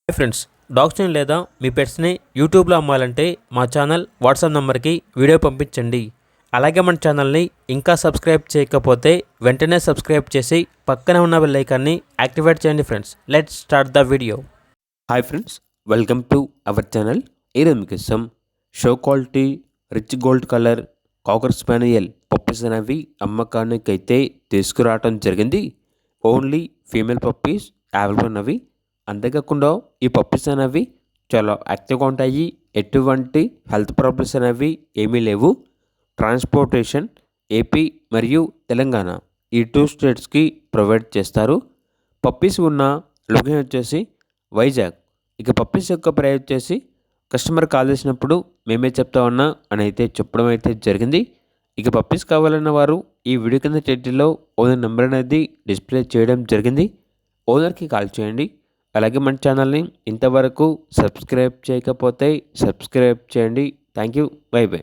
Hi friends, డాగ్స్ని లేదా మీ పెట్స్ని యూట్యూబ్లో అమ్మాలంటే మా ఛానల్ వాట్సాప్ నెంబర్కి వీడియో పంపించండి. అలాగే మన ఛానల్ని ఇంకా సబ్స్క్రైబ్ చేయకపోతే వెంటనే సబ్స్క్రైబ్ చేసి పక్కనే ఉన్న బెల్ ఐకాన్ని యాక్టివేట్ చేయండి. Friends, let's start the video. Hi friends, welcome to our channel. ఈరోజు మీకు ఇస్తాం show quality rich gold colour cocker spaniel puppies అనేవి అమ్మకానికి అయితే తీసుకురావడం జరిగింది. ఓన్లీ ఫీమేల్ పప్పీస్ అవైలబుల్ ఉన్నవి. అంతేకాకుండా ఈ పప్పీస్ అనేవి చాలా యాక్టివ్గా ఉంటాయి. ఎటువంటి హెల్త్ ప్రాబ్లమ్స్ అనేవి ఏమీ లేవు. ట్రాన్స్పోర్టేషన్ ఏపీ మరియు తెలంగాణ ఈ 2 స్టేట్స్కి ప్రొవైడ్ చేస్తారు. పప్పీస్ ఉన్న లొకేషన్ వచ్చేసి వైజాగ్. ఇక పప్పీస్ యొక్క ప్రైస్ వచ్చేసి కస్టమర్ కాల్ చేసినప్పుడు మేమే చెప్తా ఉన్నా అని అయితే చెప్పడం అయితే జరిగింది. ఇక పప్పీస్ కావాలన్న వారు ఈ వీడియో కింద టైటిల్లో ఓనర్ నెంబర్ అనేది డిస్ప్లే చేయడం జరిగింది. ఓనర్కి కాల్ చేయండి. అలాగే మన ఛానల్ని ఇంతవరకు సబ్స్క్రైబ్ చేయకపోతే సబ్స్క్రైబ్ చేయండి. Thank you. By by.